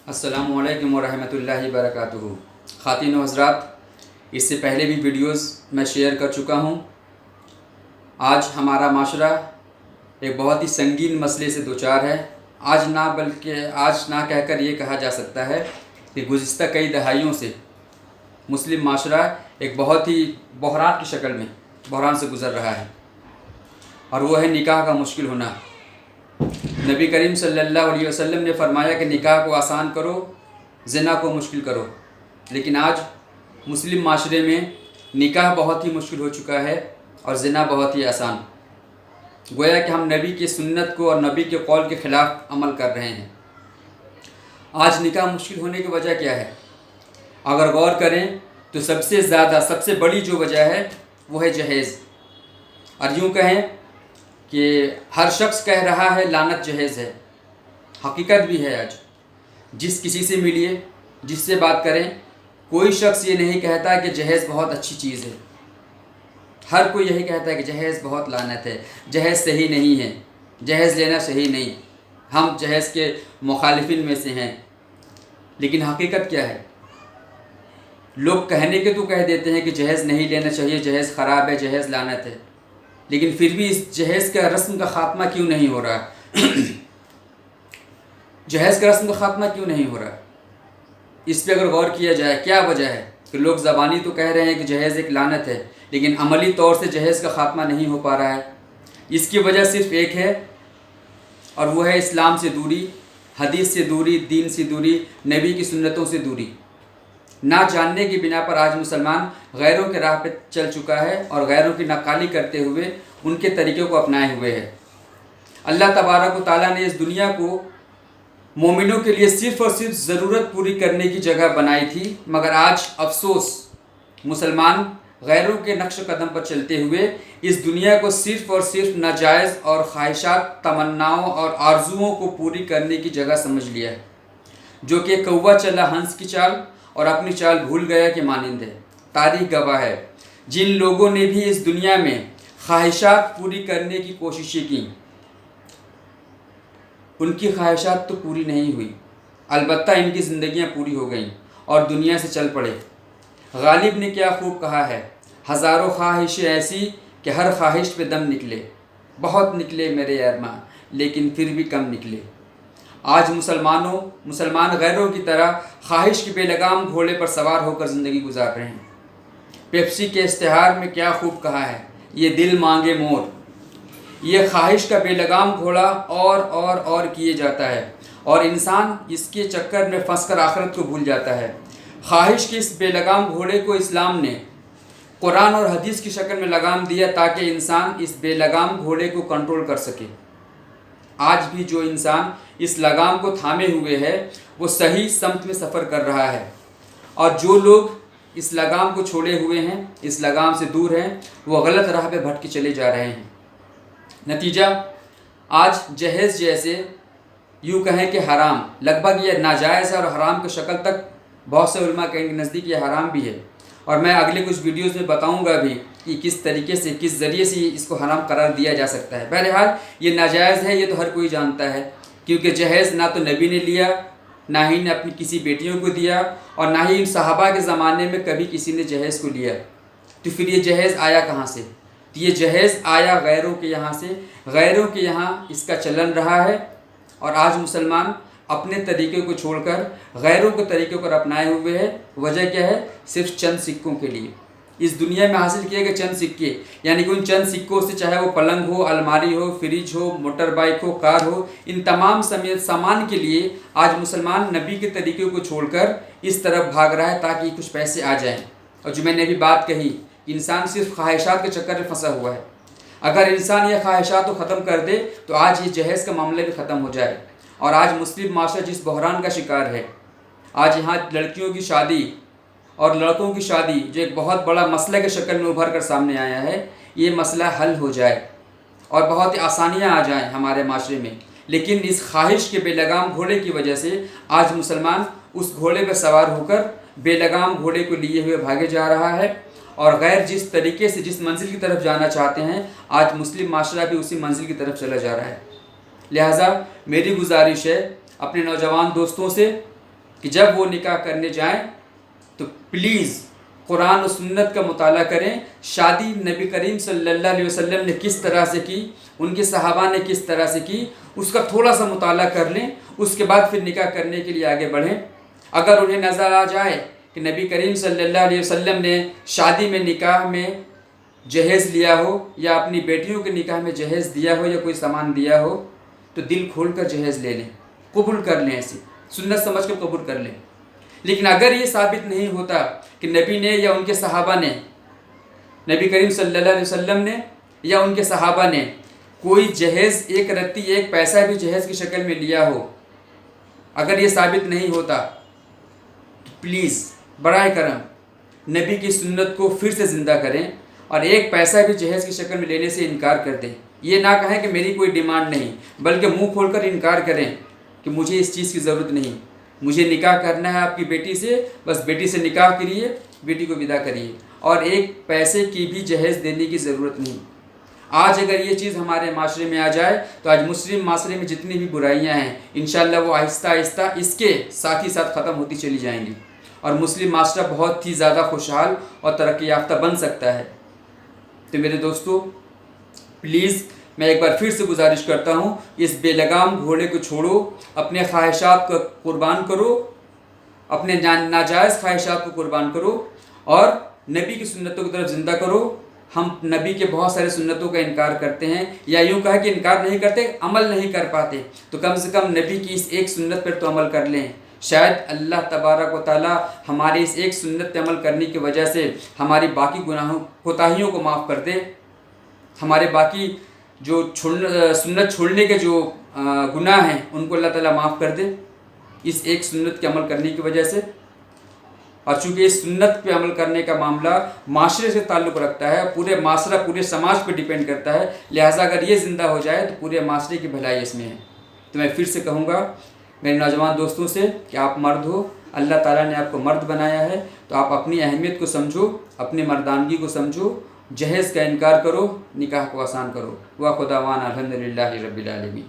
السلام علیکم ورحمۃ اللہ وبرکاتہ۔ خواتین و حضرات، اس سے پہلے بھی ویڈیوز میں شیئر کر چکا ہوں۔ آج ہمارا معاشرہ ایک بہت ہی سنگین مسئلے سے دوچار ہے۔ آج نہ کہہ کر یہ کہا جا سکتا ہے کہ گزشتہ کئی دہائیوں سے مسلم معاشرہ ایک بہت ہی بحران کی شکل میں بحران سے گزر رہا ہے، اور وہ ہے نکاح کا مشکل ہونا۔ نبی کریم صلی اللہ علیہ وسلم نے فرمایا کہ نکاح کو آسان کرو، زنا کو مشکل کرو، لیکن آج مسلم معاشرے میں نکاح بہت ہی مشکل ہو چکا ہے اور زنا بہت ہی آسان۔ گویا کہ ہم نبی کی سنت کو اور نبی کے قول کے خلاف عمل کر رہے ہیں۔ آج نکاح مشکل ہونے کی وجہ کیا ہے؟ اگر غور کریں تو سب سے بڑی جو وجہ ہے وہ ہے جہیز، اور یوں کہیں کہ ہر شخص کہہ رہا ہے لعنت جہیز ہے۔ حقیقت بھی ہے۔ آج جس کسی سے ملیے، جس سے بات کریں، کوئی شخص یہ نہیں کہتا کہ جہیز بہت اچھی چیز ہے۔ ہر کوئی یہی کہتا ہے کہ جہیز بہت لعنت ہے، جہیز صحیح نہیں ہے، جہیز لینا صحیح نہیں، ہم جہیز کے مخالفین میں سے ہیں۔ لیکن حقیقت کیا ہے؟ لوگ کہنے کے تو کہہ دیتے ہیں کہ جہیز نہیں لینا چاہیے، جہیز خراب ہے، جہیز لعنت ہے، لیکن پھر بھی اس جہیز کا رسم کا خاتمہ کیوں نہیں ہو رہا؟ جہیز کا رسم کا خاتمہ کیوں نہیں ہو رہا؟ اس پہ اگر غور کیا جائے کیا وجہ ہے کہ لوگ زبانی تو کہہ رہے ہیں کہ جہیز ایک لعنت ہے، لیکن عملی طور سے جہیز کا خاتمہ نہیں ہو پا رہا ہے؟ اس کی وجہ صرف ایک ہے، اور وہ ہے اسلام سے دوری، حدیث سے دوری، دین سے دوری، نبی کی سنتوں سے دوری۔ نہ جاننے کی بنا پر آج مسلمان غیروں کے راہ پہ چل چکا ہے اور غیروں کی نقالی کرتے ہوئے ان کے طریقوں کو اپنائے ہوئے ہے۔ اللہ تبارک و تعالیٰ نے اس دنیا کو مومنوں کے لیے صرف اور صرف ضرورت پوری کرنے کی جگہ بنائی تھی، مگر آج افسوس مسلمان غیروں کے نقش قدم پر چلتے ہوئے اس دنیا کو صرف اور صرف ناجائز اور خواہشات، تمناؤں اور آرزوؤں کو پوری کرنے کی جگہ سمجھ لیا ہے، جو کہ کوا چلا ہنس کی چال اور اپنی چال بھول گیا کہ مانند ہے۔ تاریخ گواہ ہے، جن لوگوں نے بھی اس دنیا میں خواہشات پوری کرنے کی کوششیں کی، ان کی خواہشات تو پوری نہیں ہوئی، البتہ ان کی زندگیاں پوری ہو گئیں اور دنیا سے چل پڑے۔ غالب نے کیا خوب کہا ہے، ہزاروں خواہشیں ایسی کہ ہر خواہش پہ دم نکلے، بہت نکلے میرے ارماں لیکن پھر بھی کم نکلے۔ آج مسلمان غیروں کی طرح خواہش کے بے لگام گھوڑے پر سوار ہو کر زندگی گزار رہے ہیں۔ پیپسی کے اشتہار میں کیا خوب کہا ہے، یہ دل مانگے مور۔ یہ خواہش کا بے لگام گھوڑا اور کیے جاتا ہے، اور انسان اس کے چکر میں پھنس کر آخرت کو بھول جاتا ہے۔ خواہش کے اس بے لگام گھوڑے کو اسلام نے قرآن اور حدیث کی شکل میں لگام دیا تاکہ انسان اس بے لگام گھوڑے کو کنٹرول کر سکے۔ آج بھی جو انسان اس لگام کو تھامے ہوئے ہے وہ صحیح سمت میں سفر کر رہا ہے، اور جو لوگ اس لگام کو چھوڑے ہوئے ہیں، اس لگام سے دور ہیں، وہ غلط راہ پہ بھٹک کے چلے جا رہے ہیں۔ نتیجہ آج جہیز جیسے یوں کہیں کہ حرام، لگ بھگ یہ ناجائز ہے اور حرام کی شکل تک بہت سے علماء کے نزدیک یہ حرام بھی ہے، اور میں اگلے کچھ ویڈیوز میں بتاؤں گا بھی کہ کس طریقے سے، کس ذریعے سے اس کو حرام قرار دیا جا سکتا ہے۔ بہرحال یہ ناجائز ہے، یہ تو ہر کوئی جانتا ہے، کیونکہ جہیز نہ تو نبی نے لیا، نہ ہی نے اپنی کسی بیٹیوں کو دیا، اور نہ ہی ان صحابہ کے زمانے میں کبھی کسی نے جہیز کو لیا۔ تو پھر یہ جہیز آیا کہاں سے؟ تو یہ جہیز آیا غیروں کے یہاں سے، غیروں کے یہاں اس کا چلن رہا ہے، اور آج مسلمان اپنے طریقے کو چھوڑ کر غیروں کے طریقے پر اپنائے ہوئے ہے۔ وجہ کیا ہے؟ صرف چند سکوں کے لیے اس دنیا میں حاصل کیے گئے چند سکے، یعنی کہ ان چند سکوں سے چاہے وہ پلنگ ہو، الماری ہو، فریج ہو، موٹر بائک ہو، کار ہو، ان تمام سامان کے لیے آج مسلمان نبی کے طریقے کو چھوڑ کر اس طرف بھاگ رہا ہے تاکہ کچھ پیسے آ جائیں۔ اور جو میں نے ابھی بات کہی، انسان صرف خواہشات کے چکر میں پھنسا ہوا ہے۔ اگر انسان یہ خواہشات کو ختم کر دے تو آج یہ جہیز کا معاملہ بھی ختم ہو جائے۔ اور آج مسلم معاشرہ جس بحران کا شکار ہے، آج یہاں لڑکیوں کی شادی اور لڑکوں کی شادی جو ایک بہت بڑا مسئلہ کے شکل میں ابھر کر سامنے آیا ہے، یہ مسئلہ حل ہو جائے اور بہت ہی آسانیاں آ جائیں ہمارے معاشرے میں، لیکن اس خواہش کے بے لگام گھوڑے کی وجہ سے آج مسلمان اس گھوڑے پہ سوار ہو کر بے لگام گھوڑے کو لیے ہوئے بھاگے جا رہا ہے، اور غیر جس طریقے سے جس منزل کی طرف جانا چاہتے ہیں، آج مسلم معاشرہ بھی اسی منزل کی طرف چلا جا رہا ہے۔ لہٰذا میری گزارش ہے اپنے نوجوان دوستوں سے کہ جب وہ نکاح کرنے جائیں تو پلیز قرآن و سنت کا مطالعہ کریں. شادی نبی کریم صلی اللہ علیہ وسلم نے کس طرح سے کی، ان کے صحابہ نے کس طرح سے کی، اس کا تھوڑا سا مطالعہ کر لیں. اس کے بعد پھر نکاح کرنے کے لیے آگے بڑھیں. اگر انہیں نظر آ جائے کہ نبی کریم صلی اللہ علیہ وسلم نے شادی میں نکاح میں جہیز لیا ہو، یا اپنی بیٹیوں کے نکاح میں جہیز دیا ہو، یا کوئی سامان دیا ہو، تو دل کھول کر جہیز لے لیں، قبول کر لیں، ایسی سنت سمجھ کر قبول کر لیں. لیکن اگر یہ ثابت نہیں ہوتا کہ نبی نے یا ان کے صحابہ نے، نبی کریم صلی اللہ علیہ وسلم نے یا ان کے صحابہ نے کوئی جہیز، ایک رتی ایک پیسہ بھی جہیز کی شکل میں لیا ہو، اگر یہ ثابت نہیں ہوتا تو پلیز برائے کرم نبی کی سنت کو پھر سے زندہ کریں اور ایک پیسہ بھی جہیز کی شکل میں لینے سے انکار کر دیں. یہ نہ کہیں کہ میری کوئی ڈیمانڈ نہیں، بلکہ منہ کھول کر انکار کریں کہ مجھے اس چیز کی ضرورت نہیں، مجھے نکاح کرنا ہے آپ کی بیٹی سے، بس بیٹی سے نکاح کریے، بیٹی کو ودا کریے، اور ایک پیسے کی بھی جہیز دینے کی ضرورت نہیں. آج اگر یہ چیز ہمارے معاشرے میں آ جائے تو آج مسلم معاشرے میں جتنی بھی برائیاں ہیں انشاءاللہ وہ آہستہ آہستہ اس کے ساتھ ہی ساتھ ختم ہوتی چلی جائیں گی، اور مسلم معاشرہ بہت ہی زیادہ خوشحال اور ترقی یافتہ بن سکتا ہے. تو میرے دوستو پلیز میں ایک بار پھر سے گزارش کرتا ہوں، اس بے لگام گھوڑے کو چھوڑو، اپنے خواہشات کو قربان کرو، اپنے ناجائز خواہشات کو قربان کرو، اور نبی کی سنتوں کی طرف زندہ کرو. ہم نبی کے بہت سارے سنتوں کا انکار کرتے ہیں، یا یوں کہا کہ انکار نہیں کرتے، عمل نہیں کر پاتے، تو کم سے کم نبی کی اس ایک سنت پر تو عمل کر لیں. شاید اللہ تبارک و تعالی ہماری اس ایک سنت پہ عمل کرنے کی وجہ سے ہماری باقی گناہوں کوتاہیوں کو معاف کر دے، ہمارے باقی جو سنت چھوڑنے کے جو گناہ ہیں ان کو اللہ تعالیٰ معاف کر دے اس ایک سنت کے عمل کرنے کی وجہ سے. اور چونکہ اس سنت پہ عمل کرنے کا معاملہ معاشرے سے تعلق رکھتا ہے، پورے معاشرہ پورے سماج پہ ڈیپینڈ کرتا ہے، لہٰذا اگر یہ زندہ ہو جائے تو پورے معاشرے کی بھلائی اس میں ہے. تو میں پھر سے کہوں گا میرے نوجوان دوستوں سے کہ آپ مرد ہو، اللہ تعالیٰ نے آپ کو مرد بنایا ہے، تو آپ اپنی اہمیت کو سمجھو، اپنی مردانگی کو سمجھو، جہیز کا انکار کرو، نکاح کو آسان کرو. وآخر دعوانا الحمدللہ رب العالمین.